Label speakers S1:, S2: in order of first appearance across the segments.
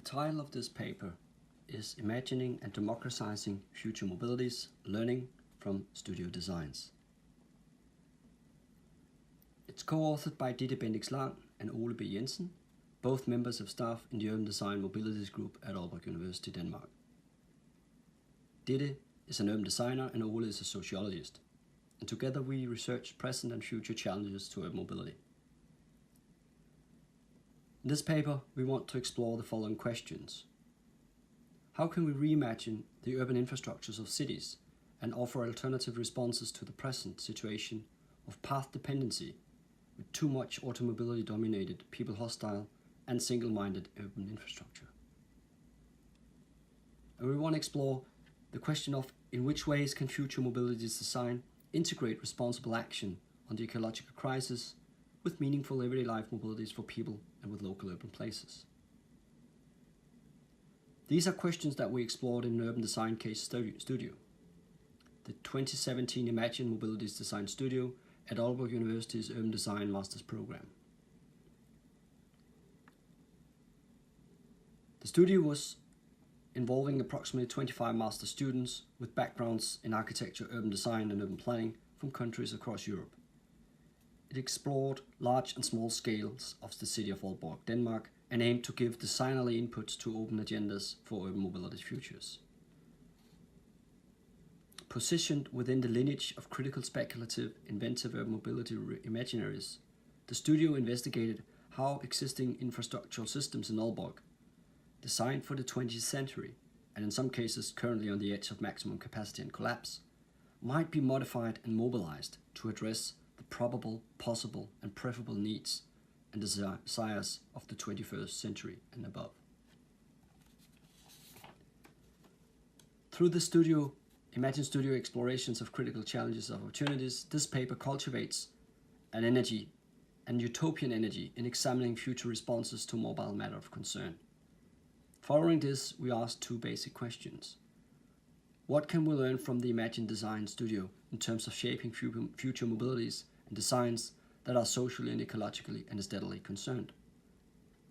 S1: title of this paper is Imagining and Democratizing Future Mobilities, Learning from Studio Designs. It's co-authored by Ditte Bendix Lang and Ole B. Jensen, both members of staff in the Urban Design Mobilities Group at Aalborg University, Denmark. Ditte is an urban designer and Ole is a sociologist, and together we research present and future challenges to urban mobility. In this paper, we want to explore the following questions. How can we reimagine the urban infrastructures of cities and offer alternative responses to the present situation of path dependency with too much automobility-dominated, people-hostile and single-minded urban infrastructure? And we want to explore the question of in which ways can future mobilities design integrate responsible action on the ecological crisis with meaningful everyday life mobilities for people and with local urban places. These are questions that we explored in an urban design case studio, the 2017 Imagine Mobilities Design Studio at Aalborg University's Urban Design Master's Program. The studio was involving approximately 25 master students with backgrounds in architecture, urban design and urban planning from countries across Europe. It explored large and small scales of the city of Aalborg, Denmark, and aimed to give designerly inputs to open agendas for urban mobility futures. Positioned within the lineage of critical speculative, inventive urban mobility imaginaries, the studio investigated how existing infrastructural systems in Aalborg, designed for the 20th century, and in some cases currently on the edge of maximum capacity and collapse, might be modified and mobilized to address the probable, possible, and preferable needs and desires of the 21st century and above. Through the Imagine Studio explorations of critical challenges and opportunities, this paper cultivates an utopian energy in examining future responses to mobile matter of concern. Following this, we asked two basic questions. What can we learn from the Imagine Design Studio in terms of shaping future mobilities and designs that are socially and ecologically and aesthetically concerned?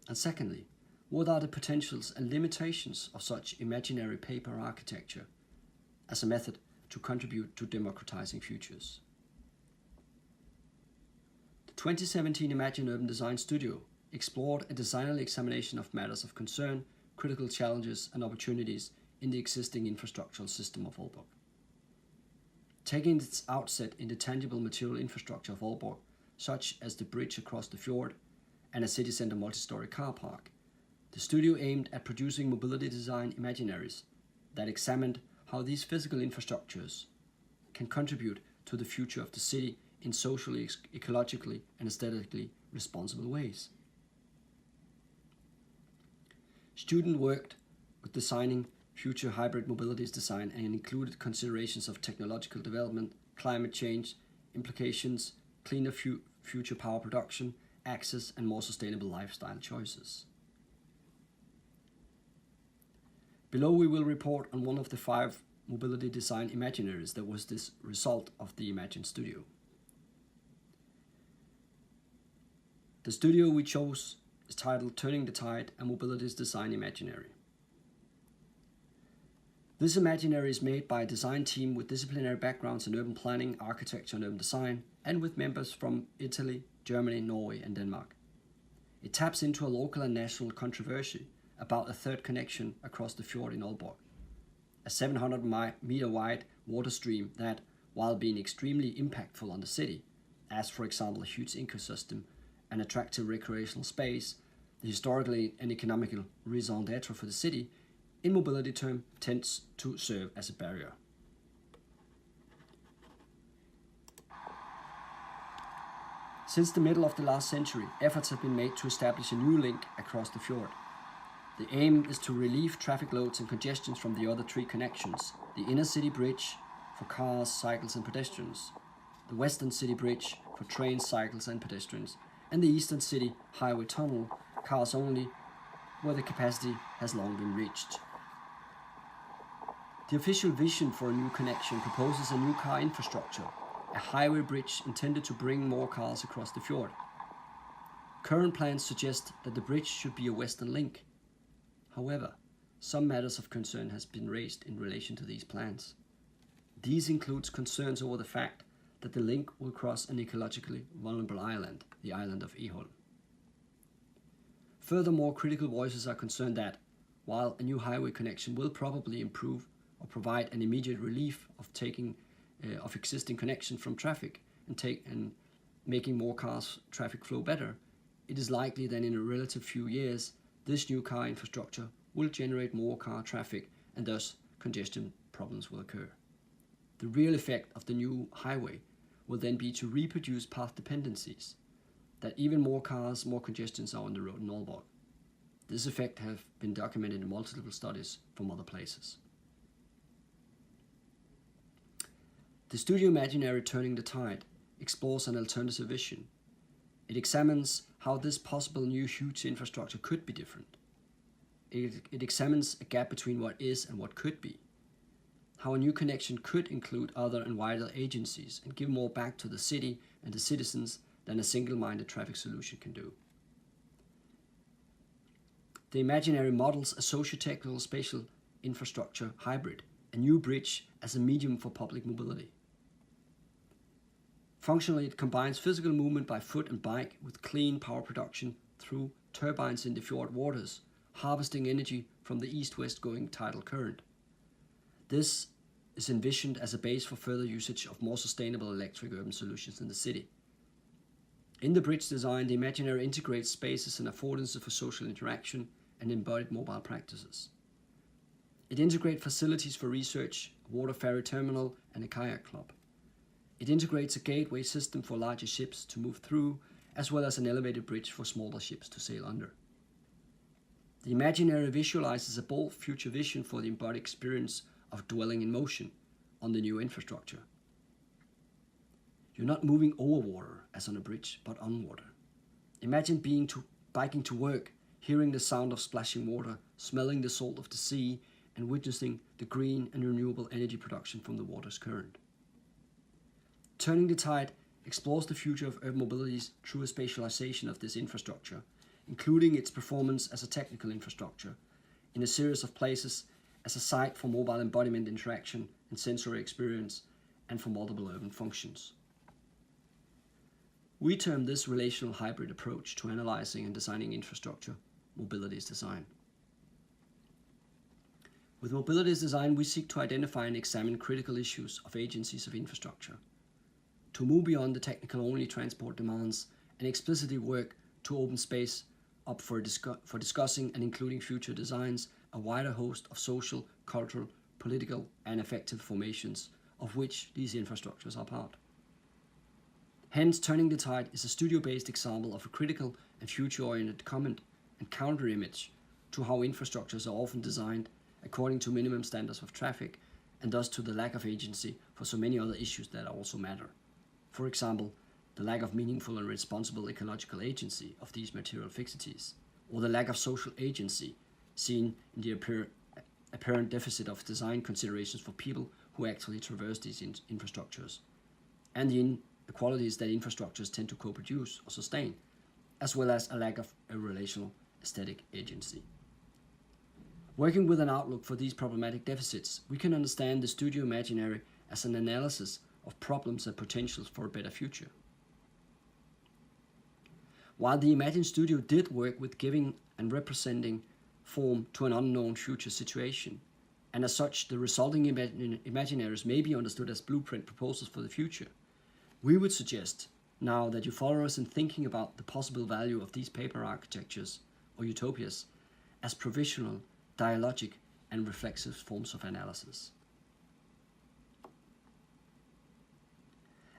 S1: And secondly, what are the potentials and limitations of such imaginary paper architecture as a method to contribute to democratizing futures? The 2017 Imagine Urban Design Studio explored a designerly examination of matters of concern, critical challenges and opportunities in the existing infrastructural system of Aalborg. Taking its outset in the tangible material infrastructure of Aalborg, such as the bridge across the fjord and a city centre multi-story car park, the studio aimed at producing mobility design imaginaries that examined how these physical infrastructures can contribute to the future of the city in socially, ecologically and aesthetically responsible ways. Students worked with designing future hybrid mobilities design and included considerations of technological development, climate change, implications, cleaner future power production, access and more sustainable lifestyle choices. Below we will report on one of the 5 mobility design imaginaries that was this result of the Imagine Studio. The studio we chose is titled Turning the Tide, a Mobilities Design Imaginary. This imaginary is made by a design team with disciplinary backgrounds in urban planning, architecture and urban design, and with members from Italy, Germany, Norway and Denmark. It taps into a local and national controversy about a third connection across the fjord in Aalborg, a 700-meter wide water stream that, while being extremely impactful on the city, as for example a huge ecosystem, an attractive recreational space, the historically and economical raison d'etre for the city, in mobility term tends to serve as a barrier. Since the middle of the last century, efforts have been made to establish a new link across the fjord. The aim is to relieve traffic loads and congestions from the other 3 connections: the inner city bridge for cars, cycles and pedestrians, the western city bridge for trains, cycles and pedestrians, and the eastern city highway tunnel, cars only, where the capacity has long been reached. The official vision for a new connection proposes a new car infrastructure, a highway bridge intended to bring more cars across the fjord. Current plans suggest that the bridge should be a western link. However, some matters of concern has been raised in relation to these plans. These includes concerns over the fact that the link will cross an ecologically vulnerable island, the island of Eholm. Furthermore, critical voices are concerned that, while a new highway connection will probably improve or provide an immediate relief of existing connection from traffic and making more cars traffic flow better, it is likely that in a relative few years, this new car infrastructure will generate more car traffic and thus congestion problems will occur. The real effect of the new highway will then be to reproduce path dependencies, that even more cars, more congestions are on the road in Aalborg. This effect has been documented in multiple studies from other places. The studio Imaginary Turning the Tide explores an alternative vision. It examines how this possible new huge infrastructure could be different. It examines a gap between what is and what could be, how a new connection could include other and wider agencies and give more back to the city and the citizens than a single-minded traffic solution can do. The Imaginary models a socio-technical spatial infrastructure hybrid, a new bridge as a medium for public mobility. Functionally, it combines physical movement by foot and bike with clean power production through turbines in the fjord waters, harvesting energy from the east-west going tidal current. This is envisioned as a base for further usage of more sustainable electric urban solutions in the city. In the bridge design, the Imaginary integrates spaces and affordances for social interaction and embodied mobile practices. It integrates facilities for research, a water ferry terminal, and a kayak club. It integrates a gateway system for larger ships to move through, as well as an elevated bridge for smaller ships to sail under. The Imaginary visualizes a bold future vision for the embodied experience of dwelling in motion on the new infrastructure. You're not moving over water as on a bridge, but on water. Imagine biking to work, hearing the sound of splashing water, smelling the salt of the sea, and witnessing the green and renewable energy production from the water's current. Turning the Tide explores the future of urban mobilities through a spatialization of this infrastructure, including its performance as a technical infrastructure, in a series of places as a site for mobile embodiment interaction and sensory experience, and for multiple urban functions. We term this relational hybrid approach to analyzing and designing infrastructure Mobilities Design. With Mobilities Design, we seek to identify and examine critical issues of agencies of infrastructure, to move beyond the technical-only transport demands and explicitly work to open space up for discussing and including future designs a wider host of social, cultural, political, and affective formations of which these infrastructures are part. Hence, Turning the Tide is a studio-based example of a critical and future-oriented comment and counter-image to how infrastructures are often designed according to minimum standards of traffic, and thus to the lack of agency for so many other issues that also matter. For example, the lack of meaningful and responsible ecological agency of these material fixities, or the lack of social agency seen in the apparent deficit of design considerations for people who actually traverse these infrastructures, and the inequalities that infrastructures tend to co-produce or sustain, as well as a lack of a relational aesthetic agency. Working with an outlook for these problematic deficits, we can understand the studio Imaginary as an analysis of problems and potentials for a better future. While the Imagine Studio did work with giving and representing form to an unknown future situation, and as such the resulting imaginaries may be understood as blueprint proposals for the future, we would suggest now that you follow us in thinking about the possible value of these paper architectures or utopias as provisional, dialogic, and reflexive forms of analysis.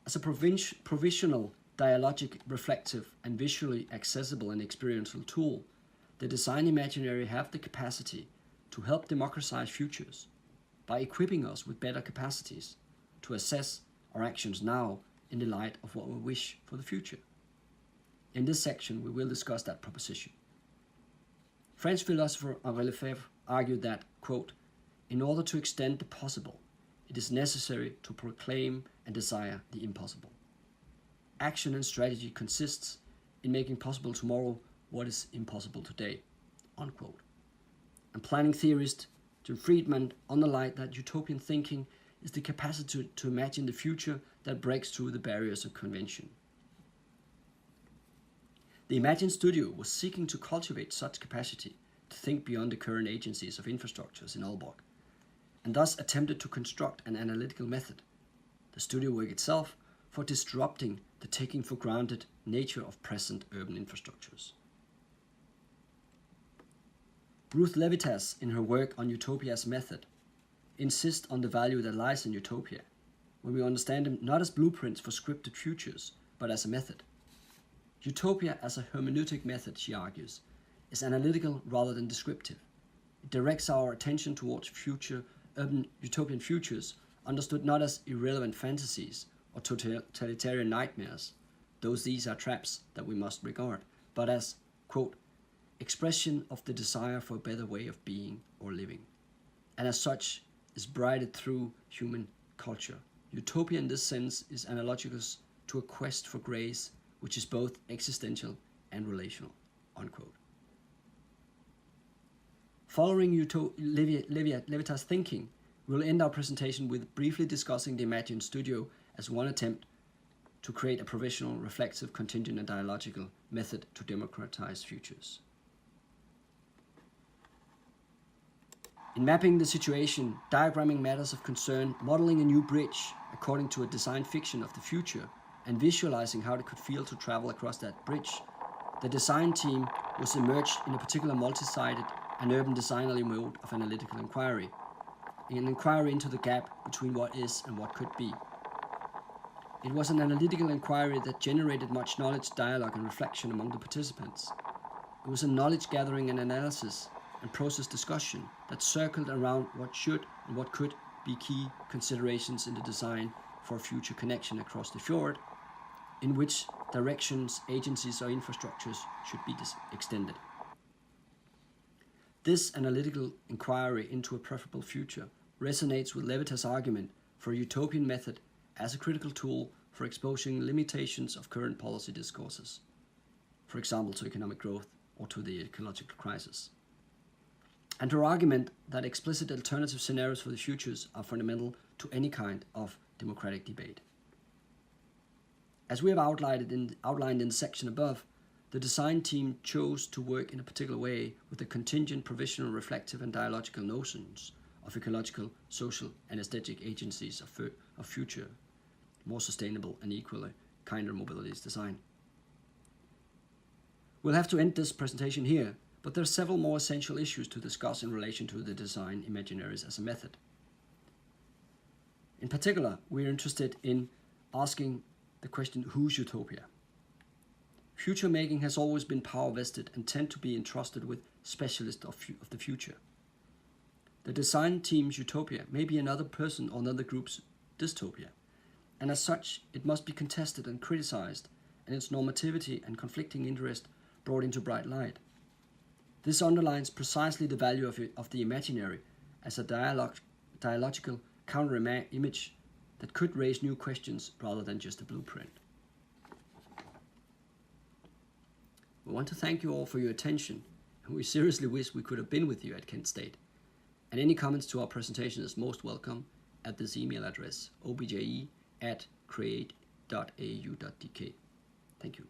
S1: As a provisional, dialogic, reflective, and visually accessible and experiential tool, the Design Imaginary have the capacity to help democratize futures by equipping us with better capacities to assess our actions now in the light of what we wish for the future. In this section, we will discuss that proposition. French philosopher Henri Lefebvre argued that, quote, "In order to extend the possible, it is necessary to proclaim and desire the impossible. Action and strategy consists in making possible tomorrow what is impossible today," unquote. And planning theorist Jim Friedman underlined that utopian thinking is the capacity to imagine the future that breaks through the barriers of convention. The Imagine Studio was seeking to cultivate such capacity to think beyond the current agencies of infrastructures in Aalborg, and thus attempted to construct an analytical method, the studio work itself, for disrupting the taking for granted nature of present urban infrastructures. Ruth Levitas, in her work on utopia as method, insists on the value that lies in utopia, when we understand them not as blueprints for scripted futures, but as a method. Utopia as a hermeneutic method, she argues, is analytical rather than descriptive. It directs our attention towards future urban utopian futures, understood not as irrelevant fantasies or totalitarian nightmares, though these are traps that we must regard, but as, quote, expression of the desire for a better way of being or living, and as such is brighted through human culture. Utopia in this sense is analogous to a quest for grace, which is both existential and relational, unquote. Following Levitas' thinking, we'll end our presentation with briefly discussing the Imagine Studio as one attempt to create a provisional, reflexive, contingent, and dialogical method to democratize futures. In mapping the situation, diagramming matters of concern, modeling a new bridge according to a design fiction of the future, and visualizing how it could feel to travel across that bridge, the design team was immersed in a particular multi-sided and urban designerly mode of analytical inquiry, an inquiry into the gap between what is and what could be. It was an analytical inquiry that generated much knowledge, dialogue, and reflection among the participants. It was a knowledge gathering and analysis and process discussion that circled around what should and what could be key considerations in the design for a future connection across the fjord, in which directions, agencies, or infrastructures should be extended. This analytical inquiry into a preferable future resonates with Levitas' argument for a utopian method as a critical tool for exposing limitations of current policy discourses, for example to economic growth or to the ecological crisis, and her argument that explicit alternative scenarios for the futures are fundamental to any kind of democratic debate. As we have outlined in the section above, the design team chose to work in a particular way with the contingent, provisional, reflective, and dialogical notions of ecological, social, and aesthetic agencies of future, more sustainable and equally kinder mobilities design. We'll have to end this presentation here, but there are several more essential issues to discuss in relation to the design imaginaries as a method. In particular, we're interested in asking the question, whose utopia? Future making has always been power vested and tend to be entrusted with specialists of the future. The design team's utopia may be another person or another group's dystopia, and as such, it must be contested and criticized, and its normativity and conflicting interest brought into bright light. This underlines precisely the value of the imaginary as a dialogical counter-image that could raise new questions rather than just a blueprint. We want to thank you all for your attention, and we seriously wish we could have been with you at Kent State. And any comments to our presentation is most welcome at this email address, obje@create.au.dk. Thank you.